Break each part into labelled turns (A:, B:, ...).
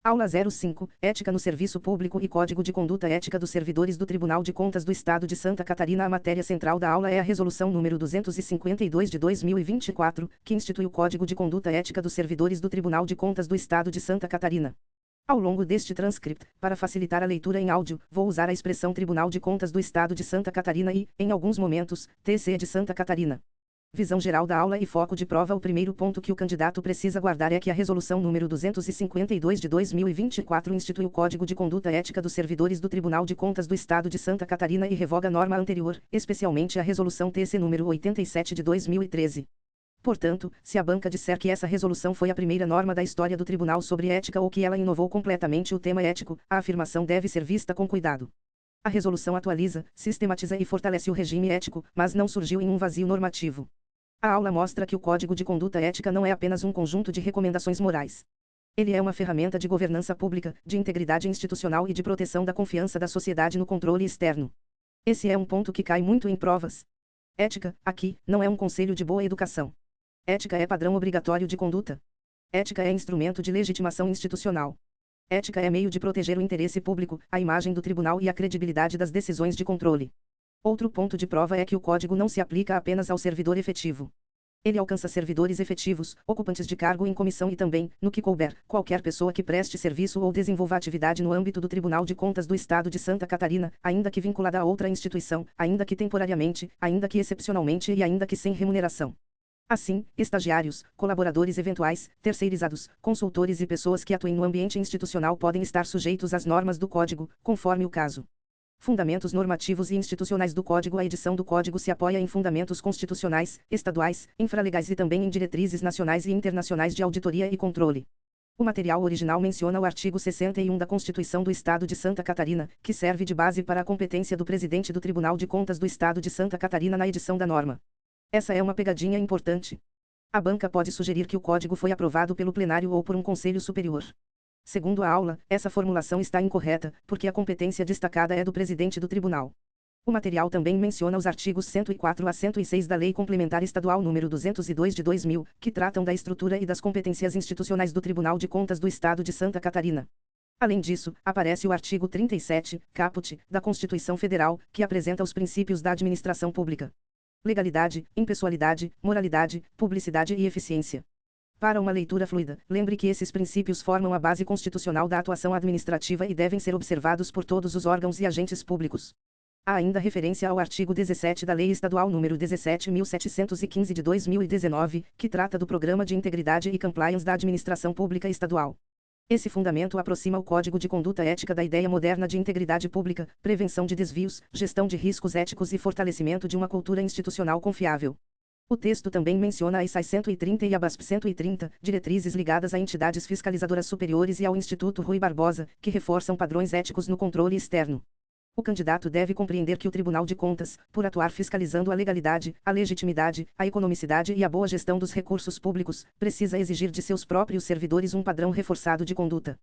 A: Aula 05, Ética no Serviço Público e Código de Conduta Ética dos Servidores do Tribunal de Contas do Estado de Santa Catarina. A matéria central da aula é a Resolução número 252 de 2024, que institui o Código de Conduta Ética dos Servidores do Tribunal de Contas do Estado de Santa Catarina. Ao longo deste transcript, para facilitar a leitura em áudio, vou usar a expressão Tribunal de Contas do Estado de Santa Catarina e, em alguns momentos, TCE de Santa Catarina. Visão geral da aula e foco de prova. O primeiro ponto que o candidato precisa guardar é que a Resolução número 252 de 2024 institui o Código de Conduta Ética dos Servidores do Tribunal de Contas do Estado de Santa Catarina e revoga a norma anterior, especialmente a Resolução TC número 87 de 2013. Portanto, se a banca disser que essa resolução foi a primeira norma da história do tribunal sobre ética ou que ela inovou completamente o tema ético, a afirmação deve ser vista com cuidado. A resolução atualiza, sistematiza e fortalece o regime ético, mas não surgiu em um vazio normativo. A aula mostra que o Código de Conduta Ética não é apenas um conjunto de recomendações morais. Ele é uma ferramenta de governança pública, de integridade institucional e de proteção da confiança da sociedade no controle externo. Esse é um ponto que cai muito em provas. Ética, aqui, não é um conselho de boa educação. Ética é padrão obrigatório de conduta. Ética é instrumento de legitimação institucional. Ética é meio de proteger o interesse público, a imagem do tribunal e a credibilidade das decisões de controle. Outro ponto de prova é que o código não se aplica apenas ao servidor efetivo. Ele alcança servidores efetivos, ocupantes de cargo em comissão e também, no que couber, qualquer pessoa que preste serviço ou desenvolva atividade no âmbito do Tribunal de Contas do Estado de Santa Catarina, ainda que vinculada a outra instituição, ainda que temporariamente, ainda que excepcionalmente e ainda que sem remuneração. Assim, estagiários, colaboradores eventuais, terceirizados, consultores e pessoas que atuem no ambiente institucional podem estar sujeitos às normas do Código, conforme o caso. Fundamentos normativos e institucionais do Código. A edição do Código se apoia em fundamentos constitucionais, estaduais, infralegais e também em diretrizes nacionais e internacionais de auditoria e controle. O material original menciona o artigo 61 da Constituição do Estado de Santa Catarina, que serve de base para a competência do presidente do Tribunal de Contas do Estado de Santa Catarina na edição da norma. Essa é uma pegadinha importante. A banca pode sugerir que o Código foi aprovado pelo plenário ou por um conselho superior. Segundo a aula, essa formulação está incorreta, porque a competência destacada é do presidente do tribunal. O material também menciona os artigos 104 a 106 da Lei Complementar Estadual nº 202 de 2000, que tratam da estrutura e das competências institucionais do Tribunal de Contas do Estado de Santa Catarina. Além disso, aparece o artigo 37, caput, da Constituição Federal, que apresenta os princípios da administração pública: legalidade, impessoalidade, moralidade, publicidade e eficiência. Para uma leitura fluida, lembre que esses princípios formam a base constitucional da atuação administrativa e devem ser observados por todos os órgãos e agentes públicos. Há ainda referência ao artigo 17 da Lei Estadual nº 17.715 de 2019, que trata do Programa de Integridade e Compliance da Administração Pública Estadual. Esse fundamento aproxima o Código de Conduta Ética da ideia moderna de integridade pública, prevenção de desvios, gestão de riscos éticos e fortalecimento de uma cultura institucional confiável. O texto também menciona a ISAI 130 e a BASP 130, diretrizes ligadas a entidades fiscalizadoras superiores e ao Instituto Rui Barbosa, que reforçam padrões éticos no controle externo. O candidato deve compreender que o Tribunal de Contas, por atuar fiscalizando a legalidade, a legitimidade, a economicidade e a boa gestão dos recursos públicos, precisa exigir de seus próprios servidores um padrão reforçado de conduta.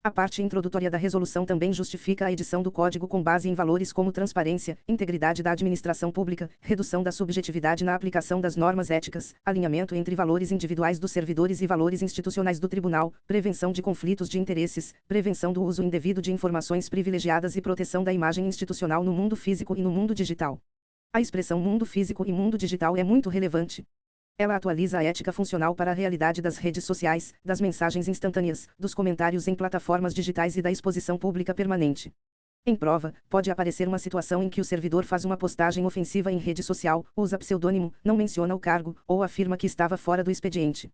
A: A parte introdutória da resolução também justifica a edição do Código com base em valores como transparência, integridade da administração pública, redução da subjetividade na aplicação das normas éticas, alinhamento entre valores individuais dos servidores e valores institucionais do Tribunal, prevenção de conflitos de interesses, prevenção do uso indevido de informações privilegiadas e proteção da imagem institucional no mundo físico e no mundo digital. A expressão mundo físico e mundo digital é muito relevante. Ela atualiza a ética funcional para a realidade das redes sociais, das mensagens instantâneas, dos comentários em plataformas digitais e da exposição pública permanente. Em prova, pode aparecer uma situação em que o servidor faz uma postagem ofensiva em rede social, usa pseudônimo, não menciona o cargo, ou afirma que estava fora do expediente.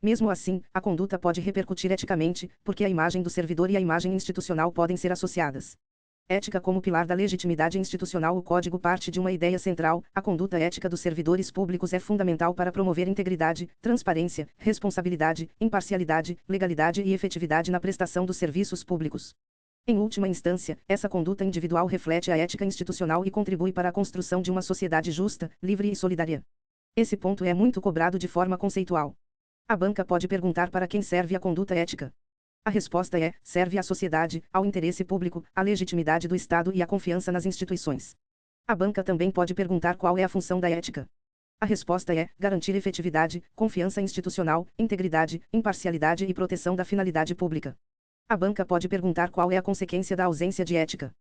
A: Mesmo assim, a conduta pode repercutir eticamente, porque a imagem do servidor e a imagem institucional podem ser associadas. Ética como pilar da legitimidade institucional. O Código parte de uma ideia central: a conduta ética dos servidores públicos é fundamental para promover integridade, transparência, responsabilidade, imparcialidade, legalidade e efetividade na prestação dos serviços públicos. Em última instância, essa conduta individual reflete a ética institucional e contribui para a construção de uma sociedade justa, livre e solidária. Esse ponto é muito cobrado de forma conceitual. A banca pode perguntar para quem serve a conduta ética. A resposta é: serve à sociedade, ao interesse público, à legitimidade do Estado e à confiança nas instituições. A banca também pode perguntar qual é a função da ética. A resposta é: garantir efetividade, confiança institucional, integridade, imparcialidade e proteção da finalidade pública. A banca pode perguntar qual é a consequência da ausência de ética.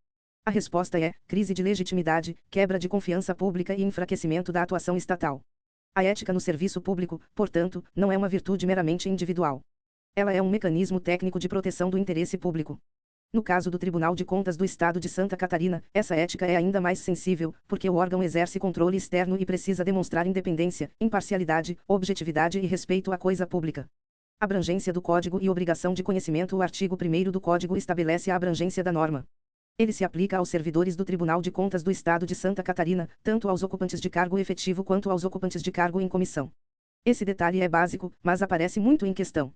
A: A resposta é: crise de legitimidade, quebra de confiança pública e enfraquecimento da atuação estatal. A ética no serviço público, portanto, não é uma virtude meramente individual. Ela é um mecanismo técnico de proteção do interesse público. No caso do Tribunal de Contas do Estado de Santa Catarina, essa ética é ainda mais sensível, porque o órgão exerce controle externo e precisa demonstrar independência, imparcialidade, objetividade e respeito à coisa pública. Abrangência do Código e obrigação de conhecimento. O artigo 1º do Código estabelece a abrangência da norma. Ele se aplica aos servidores do Tribunal de Contas do Estado de Santa Catarina, tanto aos ocupantes de cargo efetivo quanto aos ocupantes de cargo em comissão. Esse detalhe é básico, mas aparece muito em questão.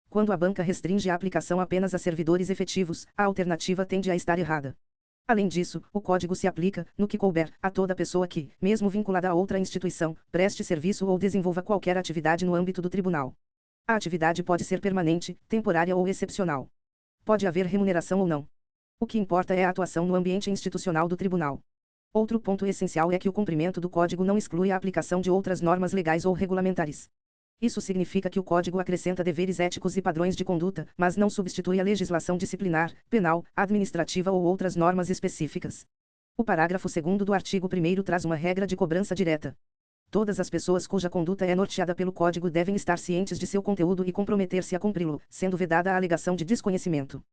A: Quando a banca restringe a aplicação apenas a servidores efetivos, a alternativa tende a estar errada. Além disso, o Código se aplica, no que couber, a toda pessoa que, mesmo vinculada a outra instituição, preste serviço ou desenvolva qualquer atividade no âmbito do tribunal. A atividade pode ser permanente, temporária ou excepcional. Pode haver remuneração ou não. O que importa é a atuação no ambiente institucional do tribunal. Outro ponto essencial é que o cumprimento do Código não exclui a aplicação de outras normas legais ou regulamentares. Isso significa que o Código acrescenta deveres éticos e padrões de conduta, mas não substitui a legislação disciplinar, penal, administrativa ou outras normas específicas. O parágrafo 2º do artigo 1º traz uma regra de cobrança direta. Todas as pessoas cuja conduta é norteada pelo Código devem estar cientes de seu conteúdo e comprometer-se a cumpri-lo, sendo vedada a alegação de desconhecimento.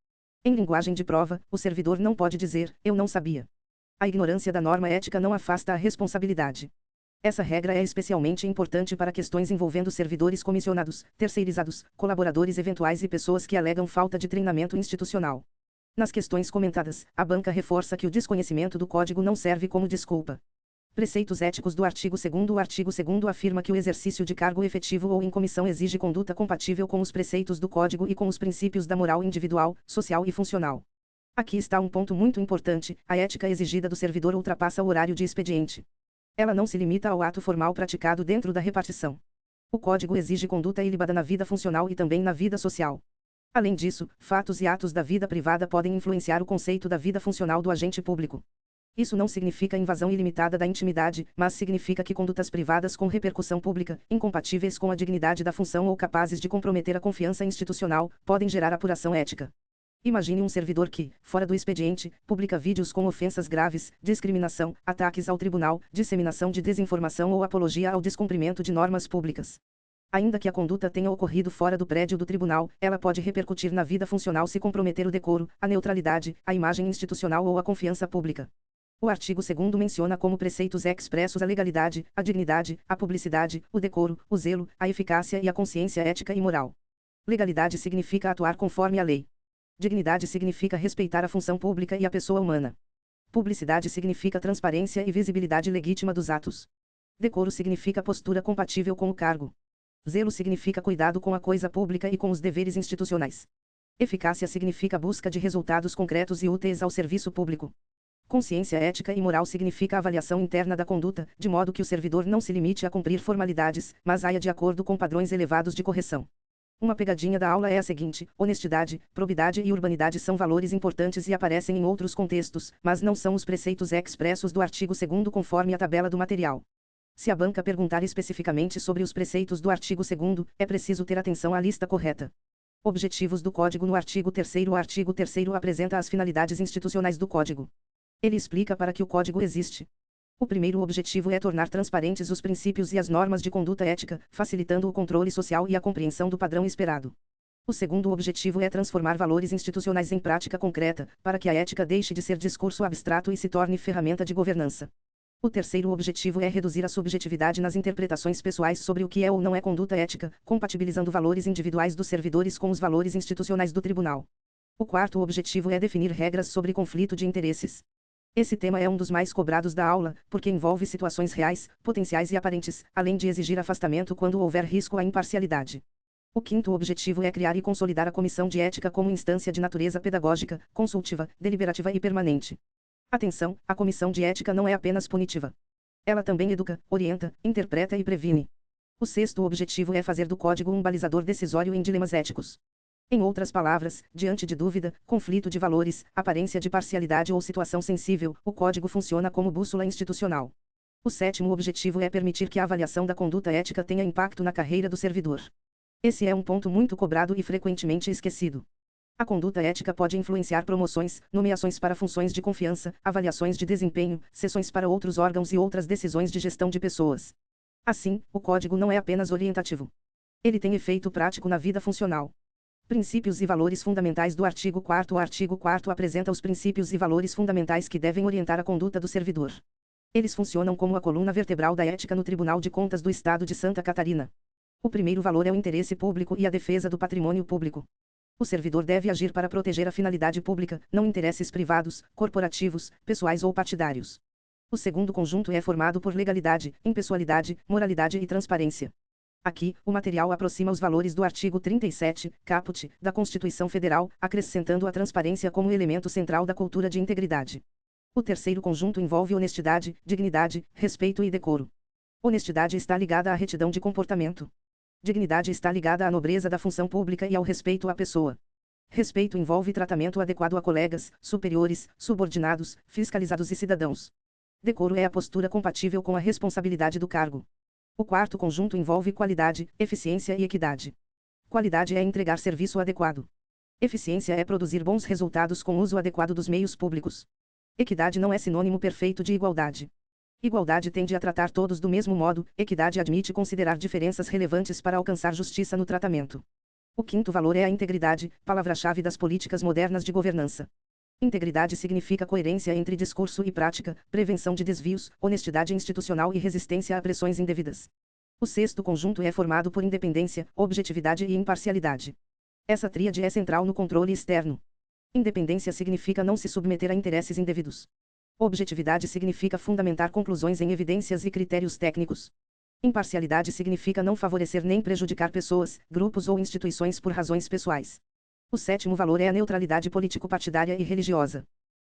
A: Em linguagem de prova, o servidor não pode dizer: eu não sabia. A ignorância da norma ética não afasta a responsabilidade. Essa regra é especialmente importante para questões envolvendo servidores comissionados, terceirizados, colaboradores eventuais e pessoas que alegam falta de treinamento institucional. Nas questões comentadas, a banca reforça que o desconhecimento do Código não serve como desculpa. Preceitos éticos do artigo 2º. O artigo 2º afirma que o exercício de cargo efetivo ou em comissão exige conduta compatível com os preceitos do Código e com os princípios da moral individual, social e funcional. Aqui está um ponto muito importante: a ética exigida do servidor ultrapassa o horário de expediente. Ela não se limita ao ato formal praticado dentro da repartição. O Código exige conduta ilibada na vida funcional e também na vida social. Além disso, fatos e atos da vida privada podem influenciar o conceito da vida funcional do agente público. Isso não significa invasão ilimitada da intimidade, mas significa que condutas privadas com repercussão pública, incompatíveis com a dignidade da função ou capazes de comprometer a confiança institucional, podem gerar apuração ética. Imagine um servidor que, fora do expediente, publica vídeos com ofensas graves, discriminação, ataques ao tribunal, disseminação de desinformação ou apologia ao descumprimento de normas públicas. Ainda que a conduta tenha ocorrido fora do prédio do tribunal, ela pode repercutir na vida funcional se comprometer o decoro, a neutralidade, a imagem institucional ou a confiança pública. O artigo 2º menciona como preceitos expressos a legalidade, a dignidade, a publicidade, o decoro, o zelo, a eficácia e a consciência ética e moral. Legalidade significa atuar conforme a lei. Dignidade significa respeitar a função pública e a pessoa humana. Publicidade significa transparência e visibilidade legítima dos atos. Decoro significa postura compatível com o cargo. Zelo significa cuidado com a coisa pública e com os deveres institucionais. Eficácia significa busca de resultados concretos e úteis ao serviço público. Consciência ética e moral significa avaliação interna da conduta, de modo que o servidor não se limite a cumprir formalidades, mas haja de acordo com padrões elevados de correção. Uma pegadinha da aula é a seguinte: honestidade, probidade e urbanidade são valores importantes e aparecem em outros contextos, mas não são os preceitos expressos do artigo 2º conforme a tabela do material. Se a banca perguntar especificamente sobre os preceitos do artigo 2º, é preciso ter atenção à lista correta. Objetivos do Código. No artigo 3º. O artigo 3º apresenta as finalidades institucionais do Código. Ele explica para que o Código existe. O primeiro objetivo é tornar transparentes os princípios e as normas de conduta ética, facilitando o controle social e a compreensão do padrão esperado. O segundo objetivo é transformar valores institucionais em prática concreta, para que a ética deixe de ser discurso abstrato e se torne ferramenta de governança. O terceiro objetivo é reduzir a subjetividade nas interpretações pessoais sobre o que é ou não é conduta ética, compatibilizando valores individuais dos servidores com os valores institucionais do tribunal. O quarto objetivo é definir regras sobre conflito de interesses. Esse tema é um dos mais cobrados da aula, porque envolve situações reais, potenciais e aparentes, além de exigir afastamento quando houver risco à imparcialidade. O quinto objetivo é criar e consolidar a comissão de ética como instância de natureza pedagógica, consultiva, deliberativa e permanente. Atenção, a comissão de ética não é apenas punitiva. Ela também educa, orienta, interpreta e previne. O sexto objetivo é fazer do Código um balizador decisório em dilemas éticos. Em outras palavras, diante de dúvida, conflito de valores, aparência de parcialidade ou situação sensível, o Código funciona como bússola institucional. O sétimo objetivo é permitir que a avaliação da conduta ética tenha impacto na carreira do servidor. Esse é um ponto muito cobrado e frequentemente esquecido. A conduta ética pode influenciar promoções, nomeações para funções de confiança, avaliações de desempenho, sessões para outros órgãos e outras decisões de gestão de pessoas. Assim, o código não é apenas orientativo. Ele tem efeito prático na vida funcional. Princípios e valores fundamentais do artigo 4º. O artigo 4º apresenta os princípios e valores fundamentais que devem orientar a conduta do servidor. Eles funcionam como a coluna vertebral da ética no Tribunal de Contas do Estado de Santa Catarina. O primeiro valor é o interesse público e a defesa do patrimônio público. O servidor deve agir para proteger a finalidade pública, não interesses privados, corporativos, pessoais ou partidários. O segundo conjunto é formado por legalidade, impessoalidade, moralidade e transparência. Aqui, o material aproxima os valores do artigo 37, caput, da Constituição Federal, acrescentando a transparência como elemento central da cultura de integridade. O terceiro conjunto envolve honestidade, dignidade, respeito e decoro. Honestidade está ligada à retidão de comportamento. Dignidade está ligada à nobreza da função pública e ao respeito à pessoa. Respeito envolve tratamento adequado a colegas, superiores, subordinados, fiscalizados e cidadãos. Decoro é a postura compatível com a responsabilidade do cargo. O quarto conjunto envolve qualidade, eficiência e equidade. Qualidade é entregar serviço adequado. Eficiência é produzir bons resultados com uso adequado dos meios públicos. Equidade não é sinônimo perfeito de igualdade. Igualdade tende a tratar todos do mesmo modo, equidade admite considerar diferenças relevantes para alcançar justiça no tratamento. O quinto valor é a integridade, palavra-chave das políticas modernas de governança. Integridade significa coerência entre discurso e prática, prevenção de desvios, honestidade institucional e resistência a pressões indevidas. O sexto conjunto é formado por independência, objetividade e imparcialidade. Essa tríade é central no controle externo. Independência significa não se submeter a interesses indevidos. Objetividade significa fundamentar conclusões em evidências e critérios técnicos. Imparcialidade significa não favorecer nem prejudicar pessoas, grupos ou instituições por razões pessoais. O sétimo valor é a neutralidade político-partidária e religiosa.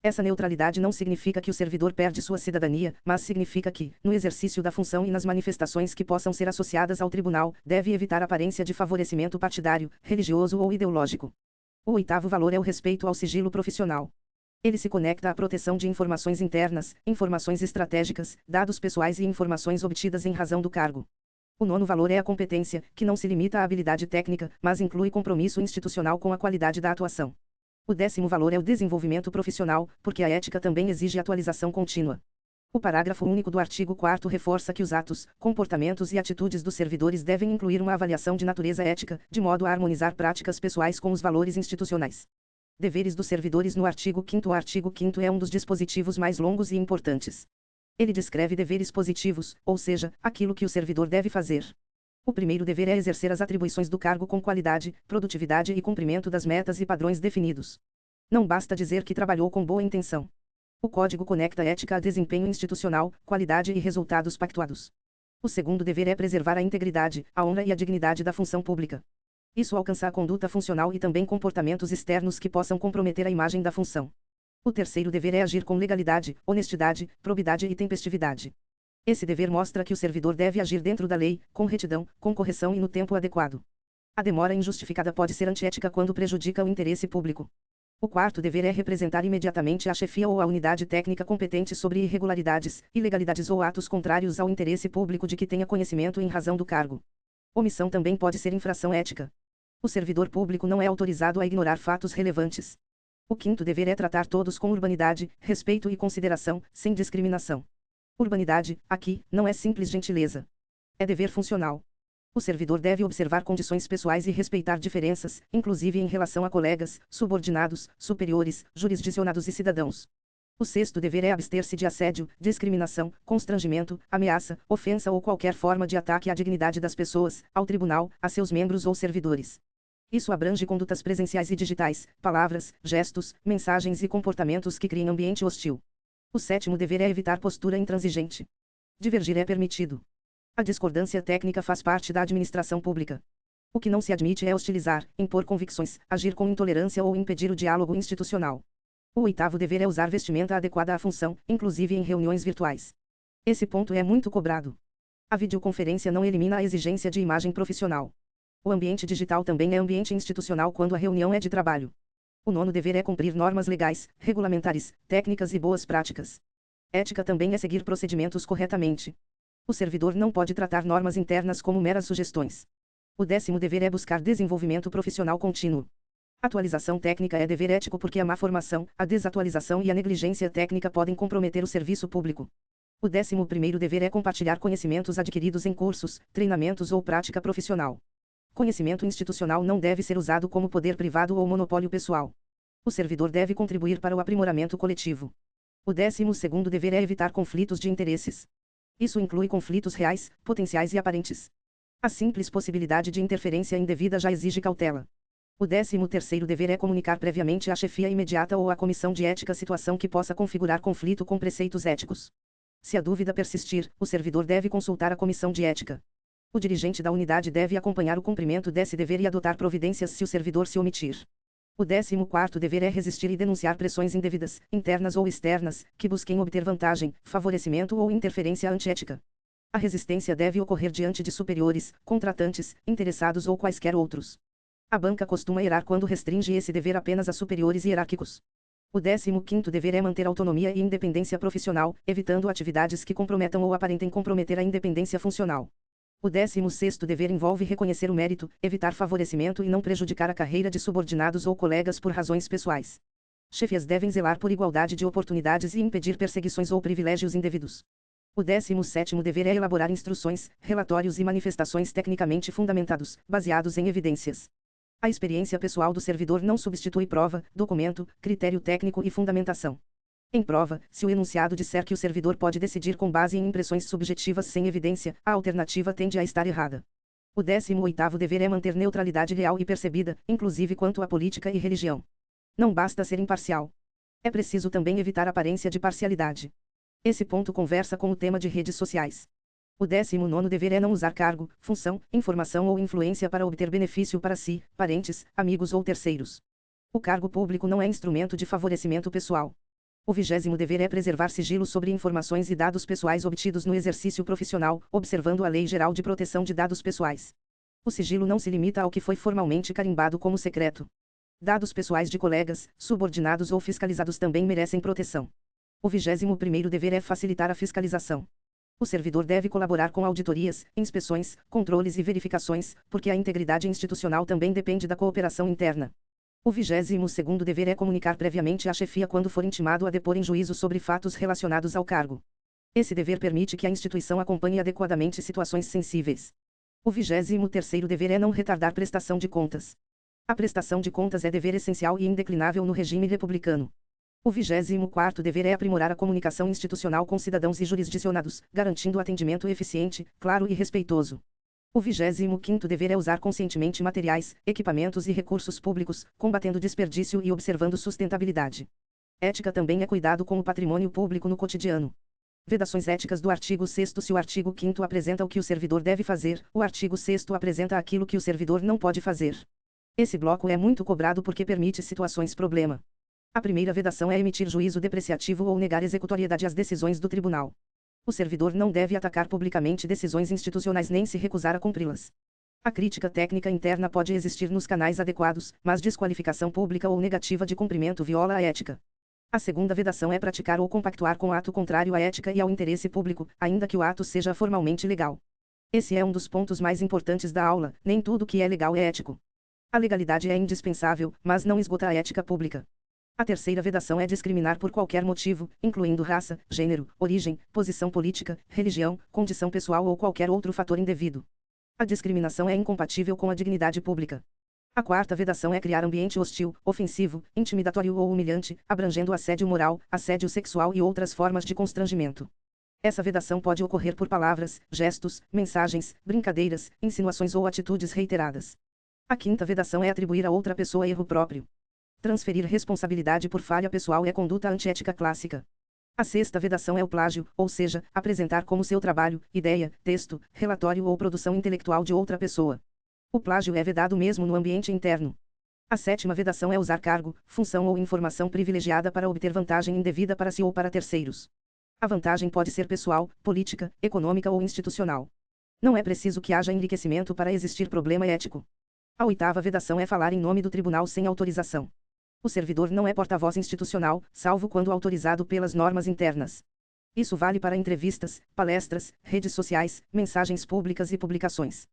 A: Essa neutralidade não significa que o servidor perde sua cidadania, mas significa que, no exercício da função e nas manifestações que possam ser associadas ao tribunal, deve evitar aparência de favorecimento partidário, religioso ou ideológico. O oitavo valor é o respeito ao sigilo profissional. Ele se conecta à proteção de informações internas, informações estratégicas, dados pessoais e informações obtidas em razão do cargo. O nono valor é a competência, que não se limita à habilidade técnica, mas inclui compromisso institucional com a qualidade da atuação. O décimo valor é o desenvolvimento profissional, porque a ética também exige atualização contínua. O parágrafo único do artigo 4º reforça que os atos, comportamentos e atitudes dos servidores devem incluir uma avaliação de natureza ética, de modo a harmonizar práticas pessoais com os valores institucionais. Deveres dos servidores no artigo 5º. O artigo 5º é um dos dispositivos mais longos e importantes. Ele descreve deveres positivos, ou seja, aquilo que o servidor deve fazer. O primeiro dever é exercer as atribuições do cargo com qualidade, produtividade e cumprimento das metas e padrões definidos. Não basta dizer que trabalhou com boa intenção. O código conecta ética a desempenho institucional, qualidade e resultados pactuados. O segundo dever é preservar a integridade, a honra e a dignidade da função pública. Isso alcança a conduta funcional e também comportamentos externos que possam comprometer a imagem da função. O terceiro dever é agir com legalidade, honestidade, probidade e tempestividade. Esse dever mostra que o servidor deve agir dentro da lei, com retidão, com correção e no tempo adequado. A demora injustificada pode ser antiética quando prejudica o interesse público. O quarto dever é representar imediatamente a chefia ou a unidade técnica competente sobre irregularidades, ilegalidades ou atos contrários ao interesse público de que tenha conhecimento em razão do cargo. Omissão também pode ser infração ética. O servidor público não é autorizado a ignorar fatos relevantes. O quinto dever é tratar todos com urbanidade, respeito e consideração, sem discriminação. Urbanidade, aqui, não é simples gentileza. É dever funcional. O servidor deve observar condições pessoais e respeitar diferenças, inclusive em relação a colegas, subordinados, superiores, jurisdicionados e cidadãos. O sexto dever é abster-se de assédio, discriminação, constrangimento, ameaça, ofensa ou qualquer forma de ataque à dignidade das pessoas, ao tribunal, a seus membros ou servidores. Isso abrange condutas presenciais e digitais, palavras, gestos, mensagens e comportamentos que criem ambiente hostil. O sétimo dever é evitar postura intransigente. Divergir é permitido. A discordância técnica faz parte da administração pública. O que não se admite é hostilizar, impor convicções, agir com intolerância ou impedir o diálogo institucional. O oitavo dever é usar vestimenta adequada à função, inclusive em reuniões virtuais. Esse ponto é muito cobrado. A videoconferência não elimina a exigência de imagem profissional. O ambiente digital também é ambiente institucional quando a reunião é de trabalho. O nono dever é cumprir normas legais, regulamentares, técnicas e boas práticas. Ética também é seguir procedimentos corretamente. O servidor não pode tratar normas internas como meras sugestões. O décimo dever é buscar desenvolvimento profissional contínuo. Atualização técnica é dever ético porque a má formação, a desatualização e a negligência técnica podem comprometer o serviço público. O 11º dever é compartilhar conhecimentos adquiridos em cursos, treinamentos ou prática profissional. Conhecimento institucional não deve ser usado como poder privado ou monopólio pessoal. O servidor deve contribuir para o aprimoramento coletivo. O 12º dever é evitar conflitos de interesses. Isso inclui conflitos reais, potenciais e aparentes. A simples possibilidade de interferência indevida já exige cautela. O 13º dever é comunicar previamente à chefia imediata ou à comissão de ética situação que possa configurar conflito com preceitos éticos. Se a dúvida persistir, o servidor deve consultar a comissão de ética. O dirigente da unidade deve acompanhar o cumprimento desse dever e adotar providências se o servidor se omitir. O 14º dever é resistir e denunciar pressões indevidas, internas ou externas, que busquem obter vantagem, favorecimento ou interferência antiética. A resistência deve ocorrer diante de superiores, contratantes, interessados ou quaisquer outros. A banca costuma errar quando restringe esse dever apenas a superiores hierárquicos. O 15º dever é manter autonomia e independência profissional, evitando atividades que comprometam ou aparentem comprometer a independência funcional. O 16º dever envolve reconhecer o mérito, evitar favorecimento e não prejudicar a carreira de subordinados ou colegas por razões pessoais. Chefias devem zelar por igualdade de oportunidades e impedir perseguições ou privilégios indevidos. O 17º dever é elaborar instruções, relatórios e manifestações tecnicamente fundamentados, baseados em evidências. A experiência pessoal do servidor não substitui prova, documento, critério técnico e fundamentação. Em prova, se o enunciado disser que o servidor pode decidir com base em impressões subjetivas sem evidência, a alternativa tende a estar errada. O 18º dever é manter neutralidade real e percebida, inclusive quanto à política e religião. Não basta ser imparcial. É preciso também evitar aparência de parcialidade. Esse ponto conversa com o tema de redes sociais. O 19º dever é não usar cargo, função, informação ou influência para obter benefício para si, parentes, amigos ou terceiros. O cargo público não é instrumento de favorecimento pessoal. O 20º dever é preservar sigilo sobre informações e dados pessoais obtidos no exercício profissional, observando a Lei Geral de Proteção de Dados Pessoais. O sigilo não se limita ao que foi formalmente carimbado como secreto. Dados pessoais de colegas, subordinados ou fiscalizados também merecem proteção. O 21º dever é facilitar a fiscalização. O servidor deve colaborar com auditorias, inspeções, controles e verificações, porque a integridade institucional também depende da cooperação interna. O 22º dever é comunicar previamente à chefia quando for intimado a depor em juízo sobre fatos relacionados ao cargo. Esse dever permite que a instituição acompanhe adequadamente situações sensíveis. O 23º dever é não retardar prestação de contas. A prestação de contas é dever essencial e indeclinável no regime republicano. O 24º dever é aprimorar a comunicação institucional com cidadãos e jurisdicionados, garantindo atendimento eficiente, claro e respeitoso. O 25º dever é usar conscientemente materiais, equipamentos e recursos públicos, combatendo desperdício e observando sustentabilidade. Ética também é cuidado com o patrimônio público no cotidiano. Vedações éticas do artigo 6º. Se o artigo 5º apresenta o que o servidor deve fazer, o artigo 6º apresenta aquilo que o servidor não pode fazer. Esse bloco é muito cobrado porque permite situações problema. A primeira vedação é emitir juízo depreciativo ou negar executoriedade às decisões do tribunal. O servidor não deve atacar publicamente decisões institucionais nem se recusar a cumpri-las. A crítica técnica interna pode existir nos canais adequados, mas desqualificação pública ou negativa de cumprimento viola a ética. A segunda vedação é praticar ou compactuar com ato contrário à ética e ao interesse público, ainda que o ato seja formalmente legal. Esse é um dos pontos mais importantes da aula, nem tudo que é legal é ético. A legalidade é indispensável, mas não esgota a ética pública. A terceira vedação é discriminar por qualquer motivo, incluindo raça, gênero, origem, posição política, religião, condição pessoal ou qualquer outro fator indevido. A discriminação é incompatível com a dignidade pública. A quarta vedação é criar ambiente hostil, ofensivo, intimidatório ou humilhante, abrangendo assédio moral, assédio sexual e outras formas de constrangimento. Essa vedação pode ocorrer por palavras, gestos, mensagens, brincadeiras, insinuações ou atitudes reiteradas. A quinta vedação é atribuir a outra pessoa erro próprio. Transferir responsabilidade por falha pessoal é conduta antiética clássica. A sexta vedação é o plágio, ou seja, apresentar como seu trabalho, ideia, texto, relatório ou produção intelectual de outra pessoa. O plágio é vedado mesmo no ambiente interno. A sétima vedação é usar cargo, função ou informação privilegiada para obter vantagem indevida para si ou para terceiros. A vantagem pode ser pessoal, política, econômica ou institucional. Não é preciso que haja enriquecimento para existir problema ético. A oitava vedação é falar em nome do tribunal sem autorização. O servidor não é porta-voz institucional, salvo quando autorizado pelas normas internas. Isso vale para entrevistas, palestras, redes sociais, mensagens públicas e publicações.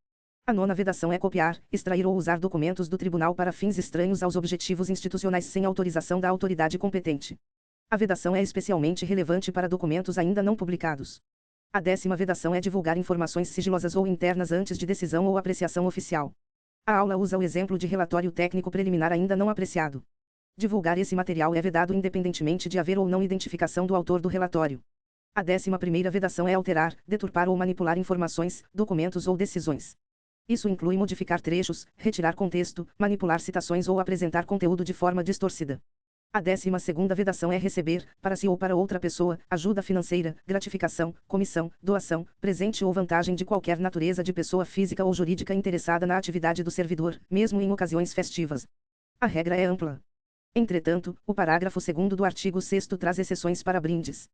A: A nona vedação é copiar, extrair ou usar documentos do tribunal para fins estranhos aos objetivos institucionais sem autorização da autoridade competente. A vedação é especialmente relevante para documentos ainda não publicados. A 10ª vedação é divulgar informações sigilosas ou internas antes de decisão ou apreciação oficial. A aula usa o exemplo de relatório técnico preliminar ainda não apreciado. Divulgar esse material é vedado independentemente de haver ou não identificação do autor do relatório. A 11ª vedação é alterar, deturpar ou manipular informações, documentos ou decisões. Isso inclui modificar trechos, retirar contexto, manipular citações ou apresentar conteúdo de forma distorcida. A 12ª vedação é receber, para si ou para outra pessoa, ajuda financeira, gratificação, comissão, doação, presente ou vantagem de qualquer natureza de pessoa física ou jurídica interessada na atividade do servidor, mesmo em ocasiões festivas. A regra é ampla. Entretanto, o parágrafo 2º do artigo 6º traz exceções para brindes.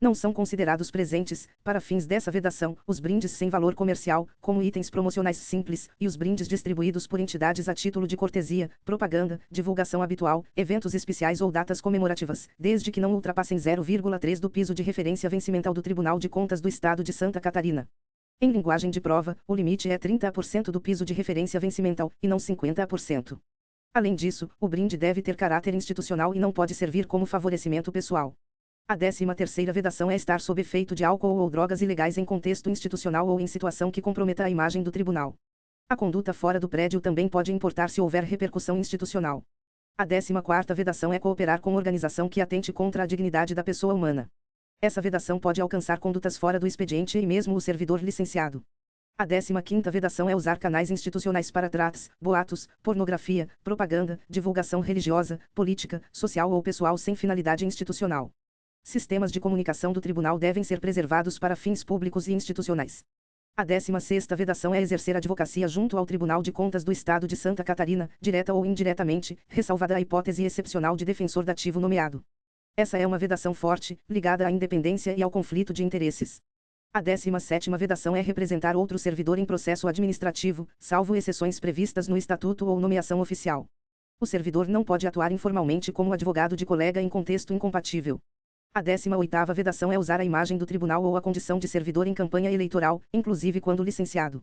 A: Não são considerados presentes, para fins dessa vedação, os brindes sem valor comercial, como itens promocionais simples, e os brindes distribuídos por entidades a título de cortesia, propaganda, divulgação habitual, eventos especiais ou datas comemorativas, desde que não ultrapassem 0,3 do piso de referência vencimental do Tribunal de Contas do Estado de Santa Catarina. Em linguagem de prova, o limite é 30% do piso de referência vencimental, e não 50%. Além disso, o brinde deve ter caráter institucional e não pode servir como favorecimento pessoal. A 13ª vedação é estar sob efeito de álcool ou drogas ilegais em contexto institucional ou em situação que comprometa a imagem do tribunal. A conduta fora do prédio também pode importar se houver repercussão institucional. A 14ª vedação é cooperar com organização que atente contra a dignidade da pessoa humana. Essa vedação pode alcançar condutas fora do expediente e mesmo o servidor licenciado. A 15ª vedação é usar canais institucionais para tratas, boatos, pornografia, propaganda, divulgação religiosa, política, social ou pessoal sem finalidade institucional. Sistemas de comunicação do tribunal devem ser preservados para fins públicos e institucionais. A 16ª vedação é exercer advocacia junto ao Tribunal de Contas do Estado de Santa Catarina, direta ou indiretamente, ressalvada a hipótese excepcional de defensor dativo nomeado. Essa é uma vedação forte, ligada à independência e ao conflito de interesses. A 17ª vedação é representar outro servidor em processo administrativo, salvo exceções previstas no Estatuto ou nomeação oficial. O servidor não pode atuar informalmente como advogado de colega em contexto incompatível. A 18ª vedação é usar a imagem do tribunal ou a condição de servidor em campanha eleitoral, inclusive quando licenciado.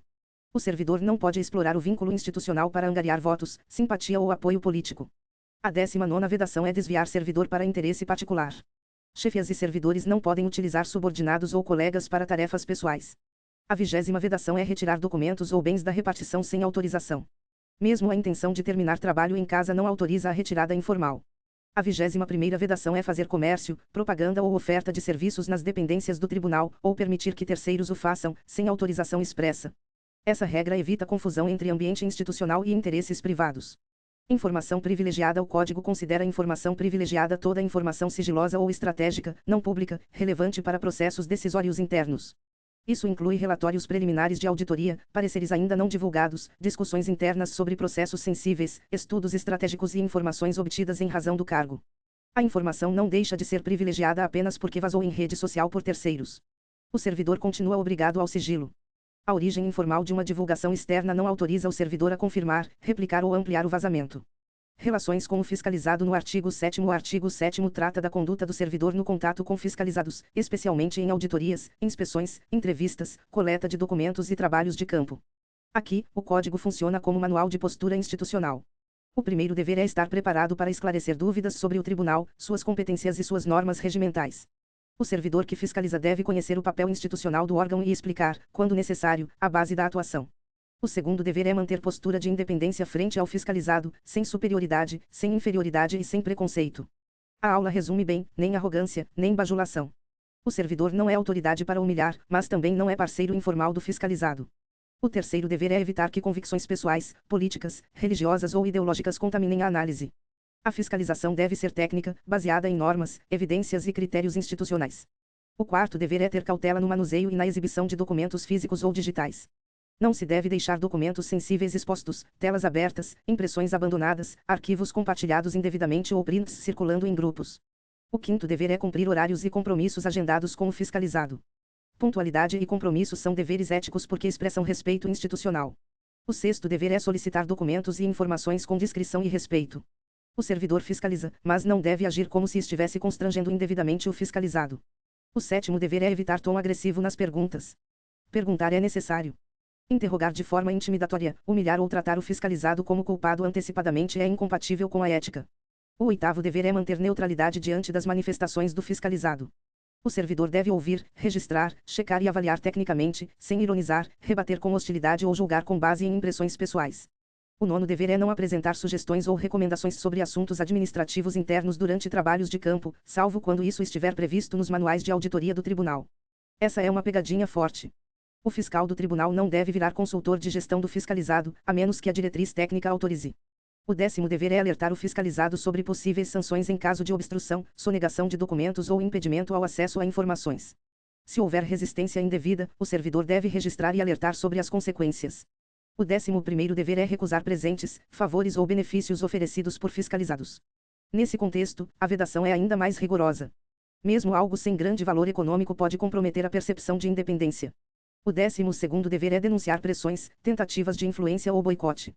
A: O servidor não pode explorar o vínculo institucional para angariar votos, simpatia ou apoio político. A 19ª vedação é desviar servidor para interesse particular. Chefias e servidores não podem utilizar subordinados ou colegas para tarefas pessoais. A 20ª vedação é retirar documentos ou bens da repartição sem autorização. Mesmo a intenção de terminar trabalho em casa não autoriza a retirada informal. A 21ª vedação é fazer comércio, propaganda ou oferta de serviços nas dependências do tribunal, ou permitir que terceiros o façam, sem autorização expressa. Essa regra evita confusão entre ambiente institucional e interesses privados. Informação privilegiada. O Código considera informação privilegiada toda informação sigilosa ou estratégica, não pública, relevante para processos decisórios internos. Isso inclui relatórios preliminares de auditoria, pareceres ainda não divulgados, discussões internas sobre processos sensíveis, estudos estratégicos e informações obtidas em razão do cargo. A informação não deixa de ser privilegiada apenas porque vazou em rede social por terceiros. O servidor continua obrigado ao sigilo. A origem informal de uma divulgação externa não autoriza o servidor a confirmar, replicar ou ampliar o vazamento. Relações com o fiscalizado. No artigo 7º. O artigo 7º trata da conduta do servidor no contato com fiscalizados, especialmente em auditorias, inspeções, entrevistas, coleta de documentos e trabalhos de campo. Aqui, o Código funciona como manual de postura institucional. O primeiro dever é estar preparado para esclarecer dúvidas sobre o tribunal, suas competências e suas normas regimentais. O servidor que fiscaliza deve conhecer o papel institucional do órgão e explicar, quando necessário, a base da atuação. O segundo dever é manter postura de independência frente ao fiscalizado, sem superioridade, sem inferioridade e sem preconceito. A aula resume bem: nem arrogância, nem bajulação. O servidor não é autoridade para humilhar, mas também não é parceiro informal do fiscalizado. O terceiro dever é evitar que convicções pessoais, políticas, religiosas ou ideológicas contaminem a análise. A fiscalização deve ser técnica, baseada em normas, evidências e critérios institucionais. O quarto dever é ter cautela no manuseio e na exibição de documentos físicos ou digitais. Não se deve deixar documentos sensíveis expostos, telas abertas, impressões abandonadas, arquivos compartilhados indevidamente ou prints circulando em grupos. O quinto dever é cumprir horários e compromissos agendados com o fiscalizado. Pontualidade e compromisso são deveres éticos porque expressam respeito institucional. O sexto dever é solicitar documentos e informações com discrição e respeito. O servidor fiscaliza, mas não deve agir como se estivesse constrangendo indevidamente o fiscalizado. O sétimo dever é evitar tom agressivo nas perguntas. Perguntar é necessário. Interrogar de forma intimidatória, humilhar ou tratar o fiscalizado como culpado antecipadamente é incompatível com a ética. O oitavo dever é manter neutralidade diante das manifestações do fiscalizado. O servidor deve ouvir, registrar, checar e avaliar tecnicamente, sem ironizar, rebater com hostilidade ou julgar com base em impressões pessoais. O nono dever é não apresentar sugestões ou recomendações sobre assuntos administrativos internos durante trabalhos de campo, salvo quando isso estiver previsto nos manuais de auditoria do tribunal. Essa é uma pegadinha forte. O fiscal do tribunal não deve virar consultor de gestão do fiscalizado, a menos que a diretriz técnica autorize. O 10º dever é alertar o fiscalizado sobre possíveis sanções em caso de obstrução, sonegação de documentos ou impedimento ao acesso a informações. Se houver resistência indevida, o servidor deve registrar e alertar sobre as consequências. O 11º dever é recusar presentes, favores ou benefícios oferecidos por fiscalizados. Nesse contexto, a vedação é ainda mais rigorosa. Mesmo algo sem grande valor econômico pode comprometer a percepção de independência. O 12º dever é denunciar pressões, tentativas de influência ou boicote.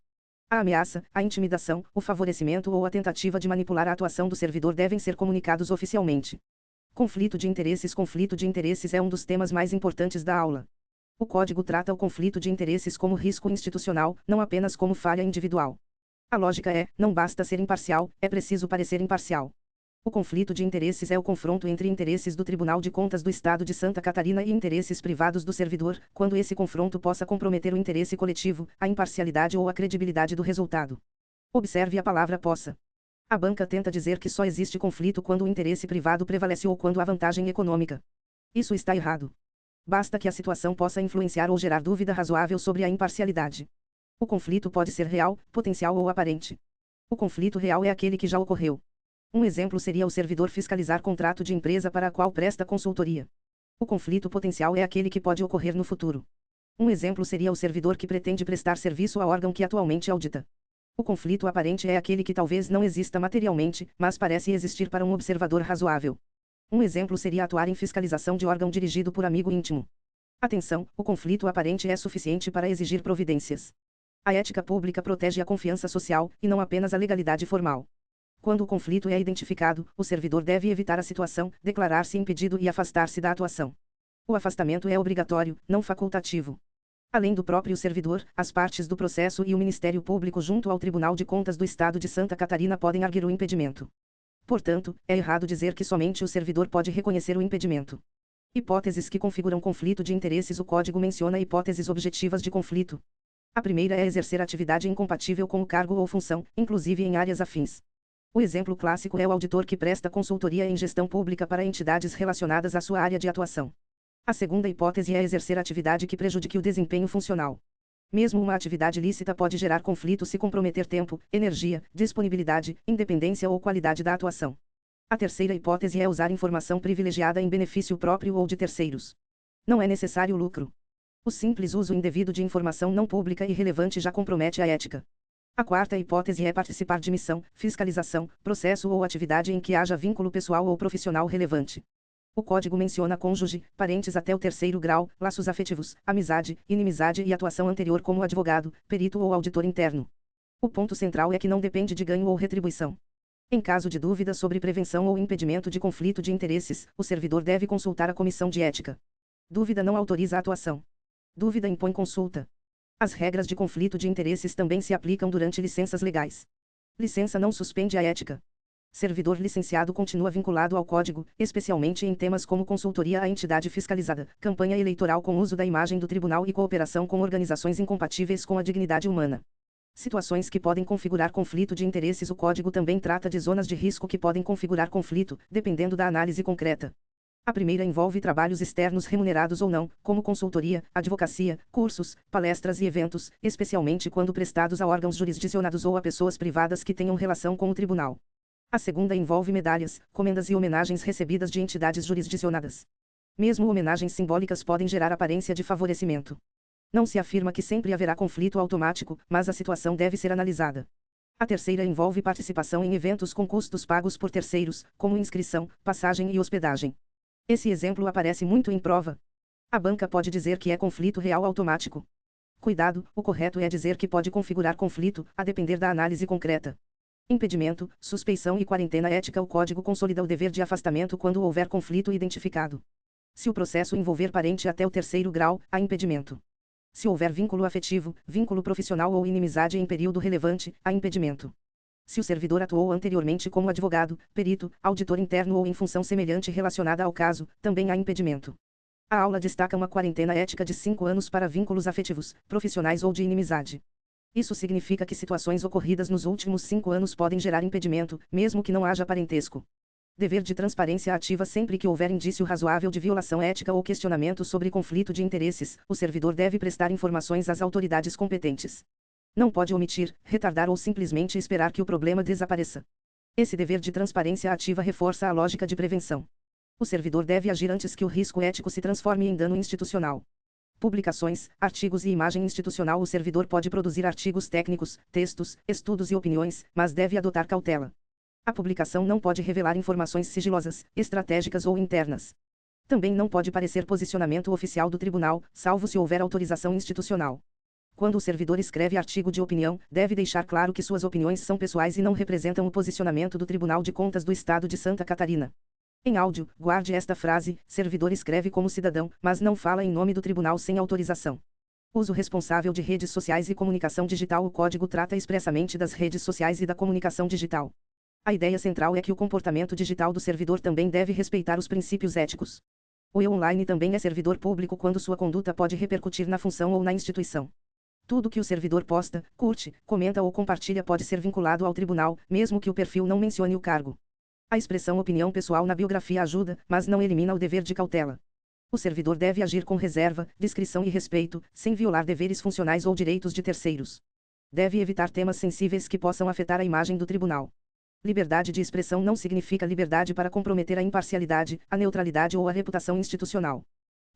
A: A ameaça, a intimidação, o favorecimento ou a tentativa de manipular a atuação do servidor devem ser comunicados oficialmente. Conflito de interesses. Conflito de interesses é um dos temas mais importantes da aula. O Código trata o conflito de interesses como risco institucional, não apenas como falha individual. A lógica é: não basta ser imparcial, é preciso parecer imparcial. O conflito de interesses é o confronto entre interesses do Tribunal de Contas do Estado de Santa Catarina e interesses privados do servidor, quando esse confronto possa comprometer o interesse coletivo, a imparcialidade ou a credibilidade do resultado. Observe a palavra possa. A banca tenta dizer que só existe conflito quando o interesse privado prevalece ou quando há vantagem econômica. Isso está errado. Basta que a situação possa influenciar ou gerar dúvida razoável sobre a imparcialidade. O conflito pode ser real, potencial ou aparente. O conflito real é aquele que já ocorreu. Um exemplo seria o servidor fiscalizar contrato de empresa para a qual presta consultoria. O conflito potencial é aquele que pode ocorrer no futuro. Um exemplo seria o servidor que pretende prestar serviço a órgão que atualmente audita. O conflito aparente é aquele que talvez não exista materialmente, mas parece existir para um observador razoável. Um exemplo seria atuar em fiscalização de órgão dirigido por amigo íntimo. Atenção, o conflito aparente é suficiente para exigir providências. A ética pública protege a confiança social, e não apenas a legalidade formal. Quando o conflito é identificado, o servidor deve evitar a situação, declarar-se impedido e afastar-se da atuação. O afastamento é obrigatório, não facultativo. Além do próprio servidor, as partes do processo e o Ministério Público junto ao Tribunal de Contas do Estado de Santa Catarina podem arguir o impedimento. Portanto, é errado dizer que somente o servidor pode reconhecer o impedimento. Hipóteses que configuram conflito de interesses. O Código menciona hipóteses objetivas de conflito. A primeira é exercer atividade incompatível com o cargo ou função, inclusive em áreas afins. O exemplo clássico é o auditor que presta consultoria em gestão pública para entidades relacionadas à sua área de atuação. A segunda hipótese é exercer atividade que prejudique o desempenho funcional. Mesmo uma atividade lícita pode gerar conflito se comprometer tempo, energia, disponibilidade, independência ou qualidade da atuação. A terceira hipótese é usar informação privilegiada em benefício próprio ou de terceiros. Não é necessário lucro. O simples uso indevido de informação não pública e relevante já compromete a ética. A quarta hipótese é participar de missão, fiscalização, processo ou atividade em que haja vínculo pessoal ou profissional relevante. O Código menciona cônjuge, parentes até o terceiro grau, laços afetivos, amizade, inimizade e atuação anterior como advogado, perito ou auditor interno. O ponto central é que não depende de ganho ou retribuição. Em caso de dúvida sobre prevenção ou impedimento de conflito de interesses, o servidor deve consultar a comissão de ética. Dúvida não autoriza a atuação. Dúvida impõe consulta. As regras de conflito de interesses também se aplicam durante licenças legais. Licença não suspende a ética. Servidor licenciado continua vinculado ao Código, especialmente em temas como consultoria à entidade fiscalizada, campanha eleitoral com uso da imagem do tribunal e cooperação com organizações incompatíveis com a dignidade humana. Situações que podem configurar conflito de interesses. O Código também trata de zonas de risco que podem configurar conflito, dependendo da análise concreta. A primeira envolve trabalhos externos remunerados ou não, como consultoria, advocacia, cursos, palestras e eventos, especialmente quando prestados a órgãos jurisdicionados ou a pessoas privadas que tenham relação com o tribunal. A segunda envolve medalhas, comendas e homenagens recebidas de entidades jurisdicionadas. Mesmo homenagens simbólicas podem gerar aparência de favorecimento. Não se afirma que sempre haverá conflito automático, mas a situação deve ser analisada. A terceira envolve participação em eventos com custos pagos por terceiros, como inscrição, passagem e hospedagem. Esse exemplo aparece muito em prova. A banca pode dizer que é conflito real automático. Cuidado, o correto é dizer que pode configurar conflito, a depender da análise concreta. Impedimento, suspeição e quarentena ética. O Código consolida o dever de afastamento quando houver conflito identificado. Se o processo envolver parente até o terceiro grau, há impedimento. Se houver vínculo afetivo, vínculo profissional ou inimizade em período relevante, há impedimento. Se o servidor atuou anteriormente como advogado, perito, auditor interno ou em função semelhante relacionada ao caso, também há impedimento. A aula destaca uma quarentena ética de 5 anos para vínculos afetivos, profissionais ou de inimizade. Isso significa que situações ocorridas nos últimos 5 anos podem gerar impedimento, mesmo que não haja parentesco. Dever de transparência ativa sempre que houver indício razoável de violação ética ou questionamento sobre conflito de interesses, o servidor deve prestar informações às autoridades competentes. Não pode omitir, retardar ou simplesmente esperar que o problema desapareça. Esse dever de transparência ativa reforça a lógica de prevenção. O servidor deve agir antes que o risco ético se transforme em dano institucional. Publicações, artigos e imagem institucional. O servidor pode produzir artigos técnicos, textos, estudos e opiniões, mas deve adotar cautela. A publicação não pode revelar informações sigilosas, estratégicas ou internas. Também não pode parecer posicionamento oficial do tribunal, salvo se houver autorização institucional. Quando o servidor escreve artigo de opinião, deve deixar claro que suas opiniões são pessoais e não representam o posicionamento do Tribunal de Contas do Estado de Santa Catarina. Em áudio, guarde esta frase: servidor escreve como cidadão, mas não fala em nome do tribunal sem autorização. Uso responsável de redes sociais e comunicação digital. O código trata expressamente das redes sociais e da comunicação digital. A ideia central é que o comportamento digital do servidor também deve respeitar os princípios éticos. O e-online também é servidor público quando sua conduta pode repercutir na função ou na instituição. Tudo que o servidor posta, curte, comenta ou compartilha pode ser vinculado ao tribunal, mesmo que o perfil não mencione o cargo. A expressão opinião pessoal na biografia ajuda, mas não elimina o dever de cautela. O servidor deve agir com reserva, discrição e respeito, sem violar deveres funcionais ou direitos de terceiros. Deve evitar temas sensíveis que possam afetar a imagem do tribunal. Liberdade de expressão não significa liberdade para comprometer a imparcialidade, a neutralidade ou a reputação institucional.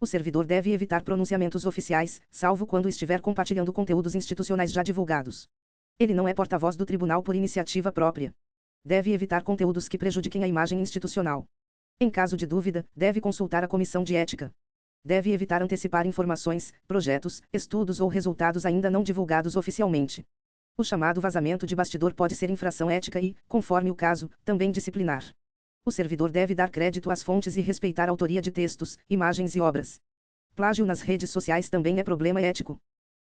A: O servidor deve evitar pronunciamentos oficiais, salvo quando estiver compartilhando conteúdos institucionais já divulgados. Ele não é porta-voz do tribunal por iniciativa própria. Deve evitar conteúdos que prejudiquem a imagem institucional. Em caso de dúvida, deve consultar a comissão de ética. Deve evitar antecipar informações, projetos, estudos ou resultados ainda não divulgados oficialmente. O chamado vazamento de bastidor pode ser infração ética e, conforme o caso, também disciplinar. O servidor deve dar crédito às fontes e respeitar a autoria de textos, imagens e obras. Plágio nas redes sociais também é problema ético.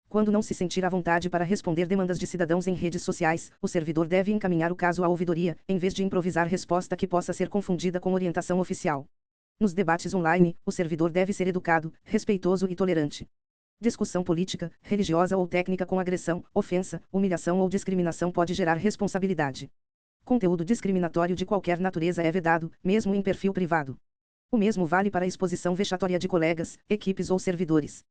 A: Quando não se sentir à vontade para responder demandas de cidadãos em redes sociais, o servidor deve encaminhar o caso à ouvidoria, em vez de improvisar resposta que possa ser confundida com orientação oficial. Nos debates online, o servidor deve ser educado, respeitoso e tolerante. Discussão política, religiosa ou técnica com agressão, ofensa, humilhação ou discriminação pode gerar responsabilidade. Conteúdo discriminatório de qualquer natureza é vedado, mesmo em perfil privado. O mesmo vale para a exposição vexatória de colegas, equipes ou servidores.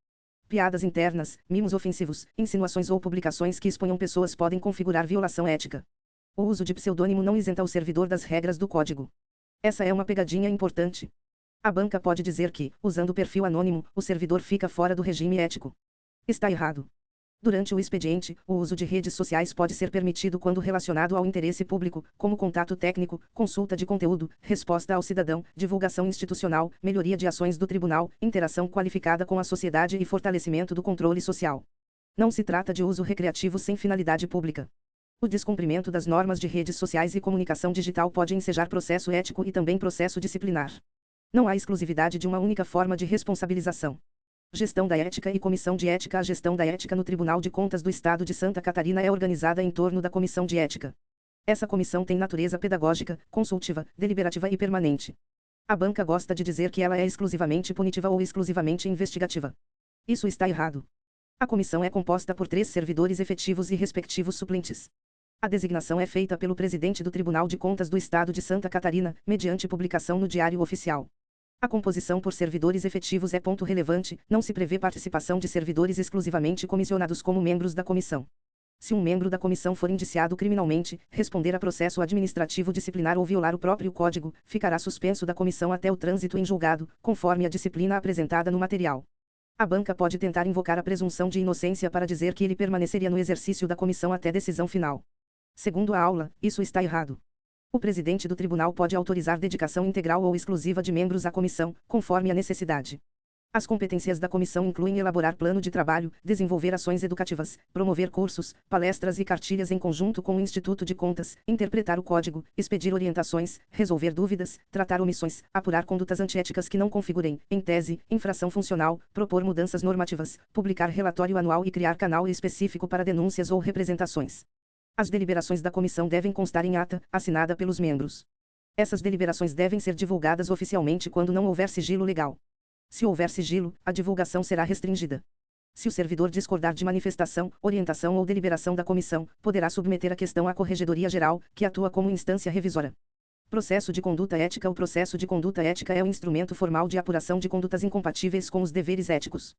A: Piadas internas, mimos ofensivos, insinuações ou publicações que exponham pessoas podem configurar violação ética. O uso de pseudônimo não isenta o servidor das regras do código. Essa é uma pegadinha importante. A banca pode dizer que, usando o perfil anônimo, o servidor fica fora do regime ético. Está errado. Durante o expediente, o uso de redes sociais pode ser permitido quando relacionado ao interesse público, como contato técnico, consulta de conteúdo, resposta ao cidadão, divulgação institucional, melhoria de ações do tribunal, interação qualificada com a sociedade e fortalecimento do controle social. Não se trata de uso recreativo sem finalidade pública. O descumprimento das normas de redes sociais e comunicação digital pode ensejar processo ético e também processo disciplinar. Não há exclusividade de uma única forma de responsabilização. Gestão da ética e comissão de ética. A gestão da ética no Tribunal de Contas do Estado de Santa Catarina é organizada em torno da comissão de ética. Essa comissão tem natureza pedagógica, consultiva, deliberativa e permanente. A banca gosta de dizer que ela é exclusivamente punitiva ou exclusivamente investigativa. Isso está errado. A comissão é composta por 3 servidores efetivos e respectivos suplentes. A designação é feita pelo presidente do Tribunal de Contas do Estado de Santa Catarina, mediante publicação no Diário Oficial. A composição por servidores efetivos é ponto relevante, não se prevê participação de servidores exclusivamente comissionados como membros da comissão. Se um membro da comissão for indiciado criminalmente, responder a processo administrativo disciplinar ou violar o próprio código, ficará suspenso da comissão até o trânsito em julgado, conforme a disciplina apresentada no material. A banca pode tentar invocar a presunção de inocência para dizer que ele permaneceria no exercício da comissão até decisão final. Segundo a aula, isso está errado. O presidente do tribunal pode autorizar dedicação integral ou exclusiva de membros à comissão, conforme a necessidade. As competências da comissão incluem elaborar plano de trabalho, desenvolver ações educativas, promover cursos, palestras e cartilhas em conjunto com o Instituto de Contas, interpretar o código, expedir orientações, resolver dúvidas, tratar omissões, apurar condutas antiéticas que não configurem, em tese, infração funcional, propor mudanças normativas, publicar relatório anual e criar canal específico para denúncias ou representações. As deliberações da comissão devem constar em ata, assinada pelos membros. Essas deliberações devem ser divulgadas oficialmente quando não houver sigilo legal. Se houver sigilo, a divulgação será restringida. Se o servidor discordar de manifestação, orientação ou deliberação da comissão, poderá submeter a questão à Corregedoria Geral, que atua como instância revisora. Processo de conduta ética. O processo de conduta ética é o instrumento formal de apuração de condutas incompatíveis com os deveres éticos.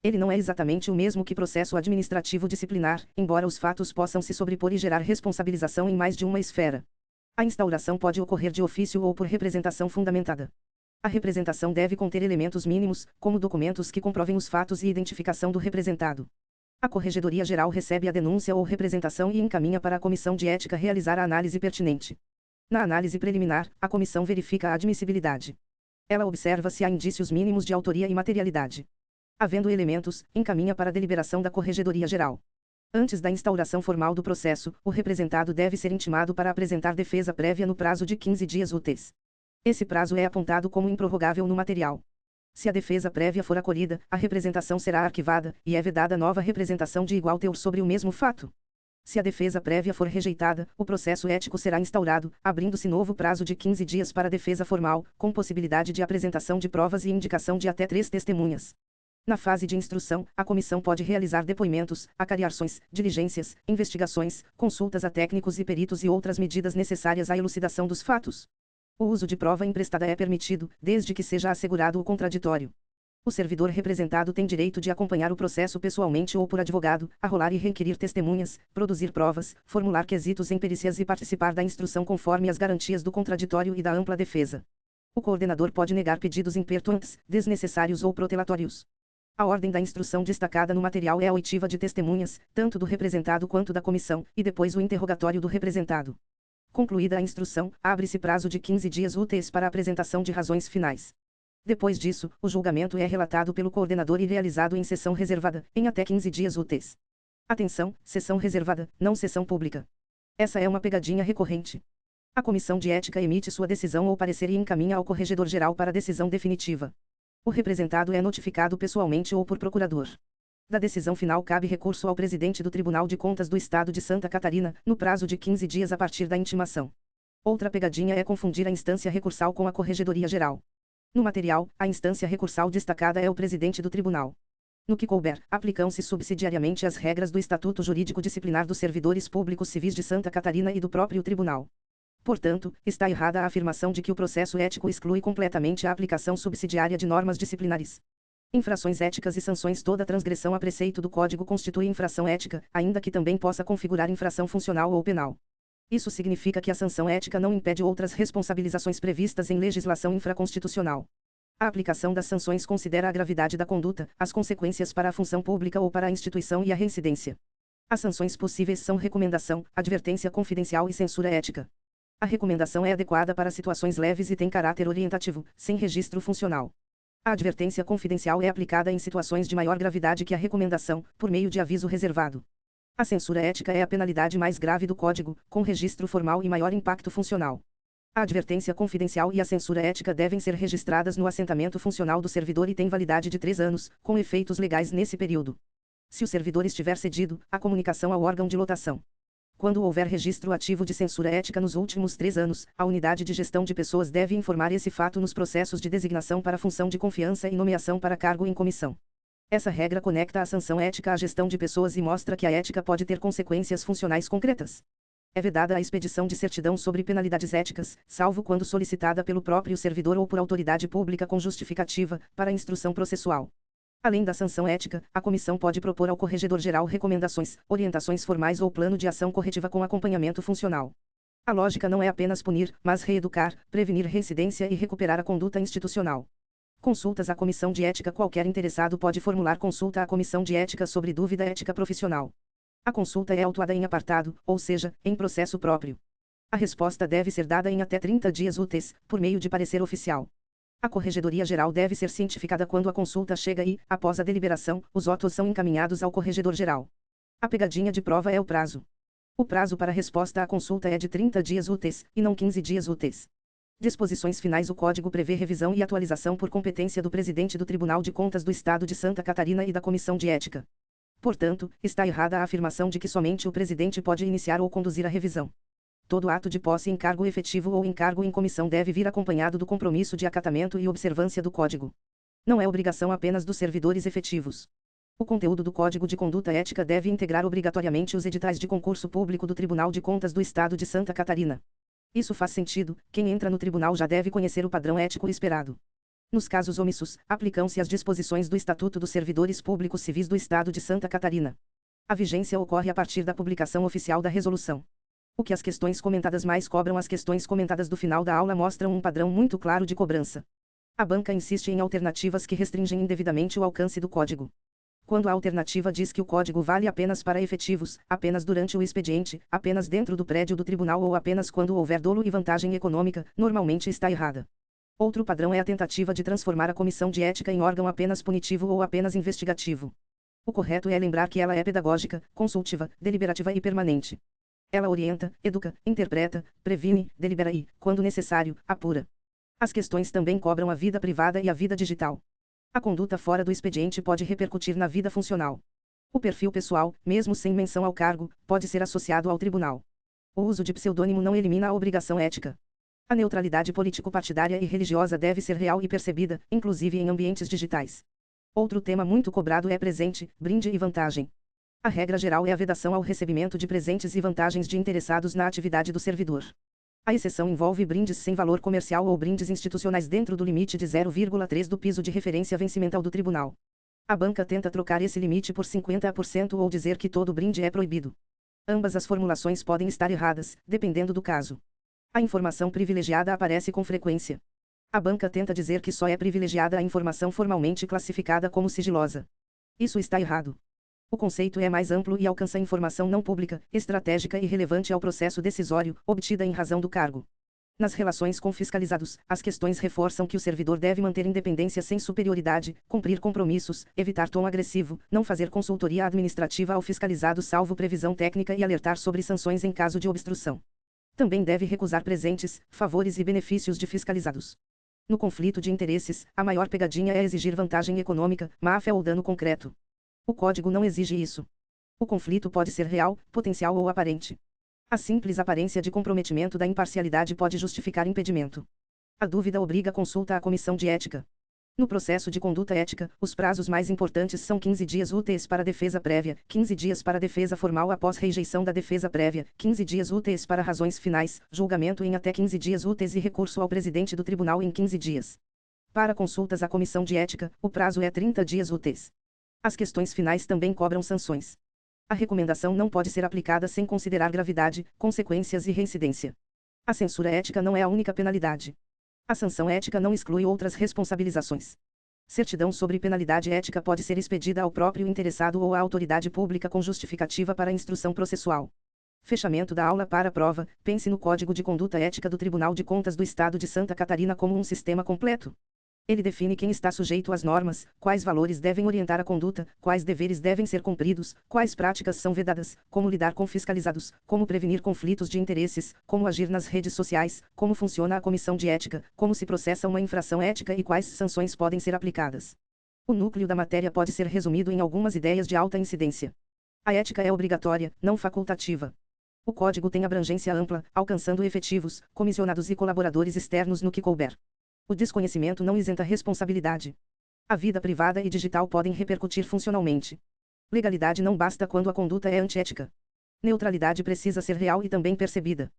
A: Ele não é exatamente o mesmo que processo administrativo disciplinar, embora os fatos possam se sobrepor e gerar responsabilização em mais de uma esfera. A instauração pode ocorrer de ofício ou por representação fundamentada. A representação deve conter elementos mínimos, como documentos que comprovem os fatos e identificação do representado. A Corregedoria Geral recebe a denúncia ou representação e encaminha para a Comissão de Ética realizar a análise pertinente. Na análise preliminar, a comissão verifica a admissibilidade. Ela observa se há indícios mínimos de autoria e materialidade. Havendo elementos, encaminha para a deliberação da Corregedoria Geral. Antes da instauração formal do processo, o representado deve ser intimado para apresentar defesa prévia no prazo de 15 dias úteis. Esse prazo é apontado como improrrogável no material. Se a defesa prévia for acolhida, a representação será arquivada, e é vedada nova representação de igual teor sobre o mesmo fato. Se a defesa prévia for rejeitada, o processo ético será instaurado, abrindo-se novo prazo de 15 dias para a defesa formal, com possibilidade de apresentação de provas e indicação de até 3 testemunhas. Na fase de instrução, a comissão pode realizar depoimentos, acariações, diligências, investigações, consultas a técnicos e peritos e outras medidas necessárias à elucidação dos fatos. O uso de prova emprestada é permitido, desde que seja assegurado o contraditório. O servidor representado tem direito de acompanhar o processo pessoalmente ou por advogado, arrolar e requerir testemunhas, produzir provas, formular quesitos em perícias e participar da instrução conforme as garantias do contraditório e da ampla defesa. O coordenador pode negar pedidos impertinentes, desnecessários ou protelatórios. A ordem da instrução destacada no material é a oitiva de testemunhas, tanto do representado quanto da comissão, e depois o interrogatório do representado. Concluída a instrução, abre-se prazo de 15 dias úteis para a apresentação de razões finais. Depois disso, o julgamento é relatado pelo coordenador e realizado em sessão reservada, em até 15 dias úteis. Atenção, sessão reservada, não sessão pública. Essa é uma pegadinha recorrente. A Comissão de Ética emite sua decisão ou parecer e encaminha ao Corregedor Geral para decisão definitiva. O representado é notificado pessoalmente ou por procurador. Da decisão final cabe recurso ao presidente do Tribunal de Contas do Estado de Santa Catarina, no prazo de 15 dias a partir da intimação. Outra pegadinha é confundir a instância recursal com a Corregedoria Geral. No material, a instância recursal destacada é o presidente do tribunal. No que couber, aplicam-se subsidiariamente as regras do Estatuto Jurídico Disciplinar dos Servidores Públicos Civis de Santa Catarina e do próprio tribunal. Portanto, está errada a afirmação de que o processo ético exclui completamente a aplicação subsidiária de normas disciplinares. Infrações éticas e sanções. Toda transgressão a preceito do Código constitui infração ética, ainda que também possa configurar infração funcional ou penal. Isso significa que a sanção ética não impede outras responsabilizações previstas em legislação infraconstitucional. A aplicação das sanções considera a gravidade da conduta, as consequências para a função pública ou para a instituição e a reincidência. As sanções possíveis são recomendação, advertência confidencial e censura ética. A recomendação é adequada para situações leves e tem caráter orientativo, sem registro funcional. A advertência confidencial é aplicada em situações de maior gravidade que a recomendação, por meio de aviso reservado. A censura ética é a penalidade mais grave do Código, com registro formal e maior impacto funcional. A advertência confidencial e a censura ética devem ser registradas no assentamento funcional do servidor e têm validade de 3 anos, com efeitos legais nesse período. Se o servidor estiver cedido, a comunicação ao órgão de lotação. Quando houver registro ativo de censura ética nos últimos 3 anos, a unidade de gestão de pessoas deve informar esse fato nos processos de designação para função de confiança e nomeação para cargo em comissão. Essa regra conecta a sanção ética à gestão de pessoas e mostra que a ética pode ter consequências funcionais concretas. É vedada a expedição de certidão sobre penalidades éticas, salvo quando solicitada pelo próprio servidor ou por autoridade pública com justificativa, para instrução processual. Além da sanção ética, a comissão pode propor ao Corregedor-Geral recomendações, orientações formais ou plano de ação corretiva com acompanhamento funcional. A lógica não é apenas punir, mas reeducar, prevenir reincidência e recuperar a conduta institucional. Consultas à Comissão de Ética. Qualquer interessado pode formular consulta à Comissão de Ética sobre dúvida ética profissional. A consulta é autuada em apartado, ou seja, em processo próprio. A resposta deve ser dada em até 30 dias úteis, por meio de parecer oficial. A Corregedoria Geral deve ser cientificada quando a consulta chega e, após a deliberação, os autos são encaminhados ao Corregedor Geral. A pegadinha de prova é o prazo. O prazo para resposta à consulta é de 30 dias úteis, e não 15 dias úteis. Disposições finais. O Código prevê revisão e atualização por competência do Presidente do Tribunal de Contas do Estado de Santa Catarina e da Comissão de Ética. Portanto, está errada a afirmação de que somente o Presidente pode iniciar ou conduzir a revisão. Todo ato de posse em cargo efetivo ou encargo em comissão deve vir acompanhado do compromisso de acatamento e observância do Código. Não é obrigação apenas dos servidores efetivos. O conteúdo do Código de Conduta Ética deve integrar obrigatoriamente os editais de concurso público do Tribunal de Contas do Estado de Santa Catarina. Isso faz sentido, quem entra no tribunal já deve conhecer o padrão ético esperado. Nos casos omissos, aplicam-se as disposições do Estatuto dos Servidores Públicos Civis do Estado de Santa Catarina. A vigência ocorre a partir da publicação oficial da resolução. O que as questões comentadas mais cobram. As questões comentadas do final da aula mostram um padrão muito claro de cobrança. A banca insiste em alternativas que restringem indevidamente o alcance do Código. Quando a alternativa diz que o Código vale apenas para efetivos, apenas durante o expediente, apenas dentro do prédio do tribunal ou apenas quando houver dolo e vantagem econômica, normalmente está errada. Outro padrão é a tentativa de transformar a Comissão de Ética em órgão apenas punitivo ou apenas investigativo. O correto é lembrar que ela é pedagógica, consultiva, deliberativa e permanente. Ela orienta, educa, interpreta, previne, delibera e, quando necessário, apura. As questões também cobram a vida privada e a vida digital. A conduta fora do expediente pode repercutir na vida funcional. O perfil pessoal, mesmo sem menção ao cargo, pode ser associado ao tribunal. O uso de pseudônimo não elimina a obrigação ética. A neutralidade político-partidária e religiosa deve ser real e percebida, inclusive em ambientes digitais. Outro tema muito cobrado é presente, brinde e vantagem. A regra geral é a vedação ao recebimento de presentes e vantagens de interessados na atividade do servidor. A exceção envolve brindes sem valor comercial ou brindes institucionais dentro do limite de 0,3 do piso de referência vencimental do tribunal. A banca tenta trocar esse limite por 50% ou dizer que todo brinde é proibido. Ambas as formulações podem estar erradas, dependendo do caso. A informação privilegiada aparece com frequência. A banca tenta dizer que só é privilegiada a informação formalmente classificada como sigilosa. Isso está errado. O conceito é mais amplo e alcança informação não pública, estratégica e relevante ao processo decisório, obtida em razão do cargo. Nas relações com fiscalizados, as questões reforçam que o servidor deve manter independência sem superioridade, cumprir compromissos, evitar tom agressivo, não fazer consultoria administrativa ao fiscalizado salvo previsão técnica e alertar sobre sanções em caso de obstrução. Também deve recusar presentes, favores e benefícios de fiscalizados. No conflito de interesses, a maior pegadinha é exigir vantagem econômica, máfia ou dano concreto. O Código não exige isso. O conflito pode ser real, potencial ou aparente. A simples aparência de comprometimento da imparcialidade pode justificar impedimento. A dúvida obriga a consulta à Comissão de Ética. No processo de conduta ética, os prazos mais importantes são 15 dias úteis para defesa prévia, 15 dias para defesa formal após rejeição da defesa prévia, 15 dias úteis para razões finais, julgamento em até 15 dias úteis e recurso ao presidente do tribunal em 15 dias. Para consultas à Comissão de Ética, o prazo é 30 dias úteis. As questões finais também cobram sanções. A recomendação não pode ser aplicada sem considerar gravidade, consequências e reincidência. A censura ética não é a única penalidade. A sanção ética não exclui outras responsabilizações. Certidão sobre penalidade ética pode ser expedida ao próprio interessado ou à autoridade pública com justificativa para a instrução processual. Fechamento da aula para a prova. Pense no Código de Conduta Ética do Tribunal de Contas do Estado de Santa Catarina como um sistema completo. Ele define quem está sujeito às normas, quais valores devem orientar a conduta, quais deveres devem ser cumpridos, quais práticas são vedadas, como lidar com fiscalizados, como prevenir conflitos de interesses, como agir nas redes sociais, como funciona a comissão de ética, como se processa uma infração ética e quais sanções podem ser aplicadas. O núcleo da matéria pode ser resumido em algumas ideias de alta incidência. A ética é obrigatória, não facultativa. O Código tem abrangência ampla, alcançando efetivos, comissionados e colaboradores externos no que couber. O desconhecimento não isenta responsabilidade. A vida privada e digital podem repercutir funcionalmente. Legalidade não basta quando a conduta é antiética. Neutralidade precisa ser real e também percebida.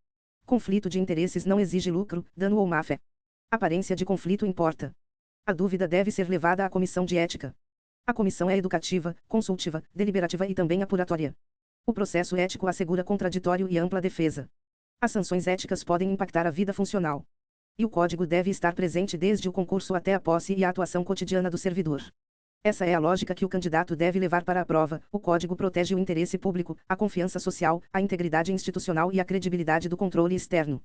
A: Conflito de interesses não exige lucro, dano ou má-fé. Aparência de conflito importa. A dúvida deve ser levada à comissão de ética. A comissão é educativa, consultiva, deliberativa e também apuratória. O processo ético assegura contraditório e ampla defesa. As sanções éticas podem impactar a vida funcional. E o Código deve estar presente desde o concurso até a posse e a atuação cotidiana do servidor. Essa é a lógica que o candidato deve levar para a prova. O Código protege o interesse público, a confiança social, a integridade institucional e a credibilidade do controle externo.